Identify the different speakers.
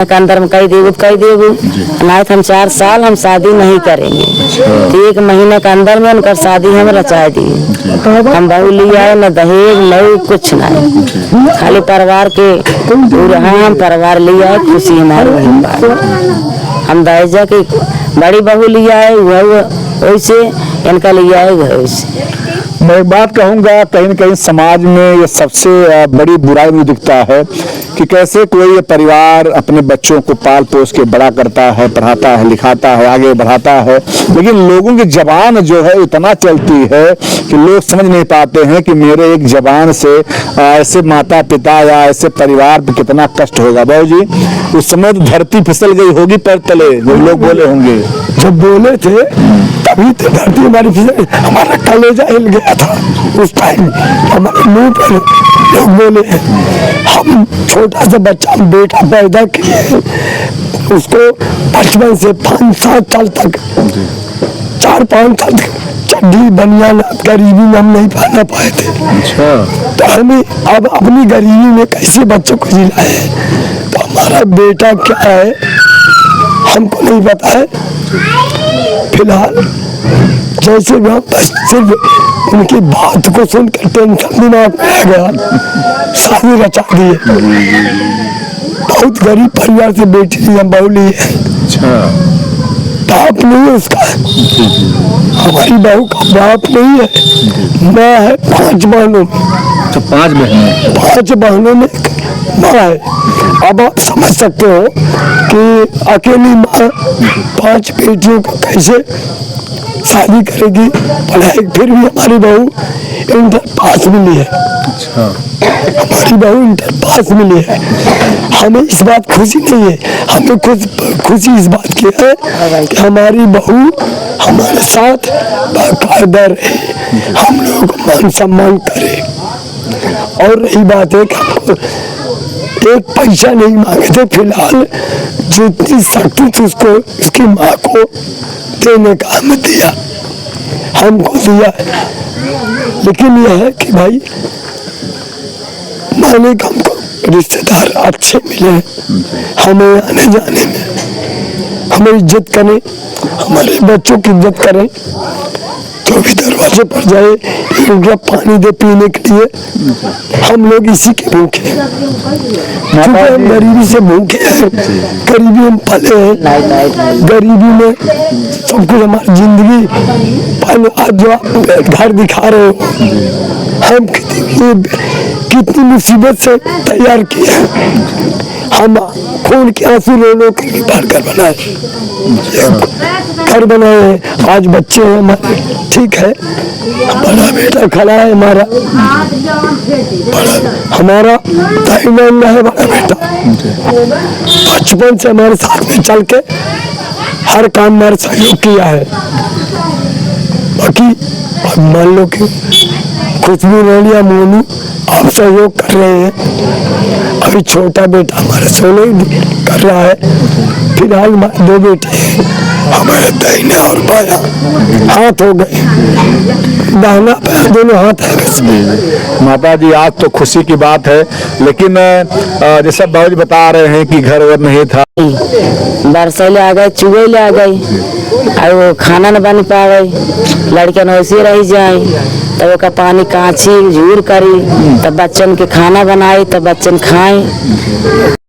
Speaker 1: के अंदर में कही देबू नहीं तो हम 4 साल हम शादी नहीं करेंगे। तो 1 महीने के अंदर में उनका शादी हम रचा दिए। हम बहू लिया है, न दहेज नहीं कुछ नहीं, खाली परिवार के हम परिवार लिया है, खुशी हमारे। हम दहेज की बड़ी बहू लिया है वैसे, इनका लिया है वैसे।
Speaker 2: मैं एक बात कहूँगा, कहीं न कहीं समाज में ये सबसे बड़ी बुराई मुझे दिखता है कि कैसे कोई परिवार अपने बच्चों को पाल पोस के बड़ा करता है, पढ़ाता है, लिखाता है, आगे बढ़ाता है, लेकिन लोगों की जबान जो है इतना चलती है कि लोग समझ नहीं पाते हैं कि मेरे एक जबान से ऐसे माता पिता या ऐसे परिवार पे कितना कष्ट होगा। बाबू जी, उस समय तो धरती फिसल गई होगी पैर तले, जो लोग बोले होंगे।
Speaker 3: जब बोले थे तभी तो धरती हमारी फिसल, हमारा कलेजा हिल गया था उस टाइम। हमारे मुंह पर लोग बोले, हम छोटा सा बच्चा बेटा पैदा किए, उसको बचपन से 5-7 साल तक 4-5 साल तक चड्डी बनियान गरीबी में हम नहीं पाना पाए थे। तो हमें अब अपनी गरीबी में कैसे बच्चों को जिलाए, तो हमारा बेटा क्या है हमको नहीं पता है। फिलहाल जैसे भी हम बस सिर्फ उनकी बात को सुनकर टेंशन दिमाग में आ गया, शादी रचा दिए। बहुत गरीब परिवार से बेटी थी, हम बहू लिए। बाप नहीं है उसका, हमारी बहू का बाप नहीं है। माँ है 5 बहनों में, 5 बहनों में माँ है। अब आप समझ सकते हो कि अकेली माँ 5 बेटियों को कैसे शादी करेगी, पढ़ाई। फिर भी हमारी बहू इंटर पास मिली है। हमारी बहू इंटर पास मिली है। हमें इस बात खुशी नहीं है, हमें खुशी इस बात की है कि हमारी बहू हमारे साथ बाकायदा रहे, हम लोग मान सम्मान करें। और रही बात है कि हमको 1 पैसा नहीं मांगे थे। फिलहाल जितनी शक्ति थी उसको उसकी माँ को देने का हमें दिया, हमको दिया। लेकिन यह है कि भाई मालिक हमको रिश्तेदार अच्छे मिले, हमें आने जाने में हमें इज्जत करें, हमारे बच्चों की इज्जत करें। जो भी दरवाजे पर जाए उनका पानी दे पीने के लिए, हम लोग इसी के भूखे हैं। हम गरीबी से भूखे हैं, गरीबी हम पले हैं, गरीबी में सब कुछ हमारी जिंदगी पहले। आज जो आप घर दिखा रहे हो, हम कितनी मुसीबत से तैयार किए, हम खून के आंसू रो के घर बनाए, घर बनाए हैं। आज बच्चे हैं हमारे, ठीक है, बड़ा बेटा खड़ा है हमारा, हमारा ताइवान है बड़ा बेटा। बचपन से हमारे साथ में चल के हर काम में सहयोग किया है। बाकी मान लो कि खुशबू रानिया मोनू आप सहयोग कर रहे हैं। अभी छोटा बेटा हमारे सोने कर रहा है। फिलहाल 2 बेटे हैं, हमारे दाहिना और बाया हाथ हो गए, दाहिना पैर दोनों हाथ है।
Speaker 2: माता जी, आज तो खुशी की बात है, लेकिन जैसा बाबू जी बता रहे हैं कि घर वर नहीं था,
Speaker 1: बरसैले आ गए, चुगैले आ गई, और वो खाना न बन पावे, लड़कियां वैसे रह जाए, तब का पानी कांची झूर करी, तब बच्चन के खाना बनाई, तब बच्चन खाए।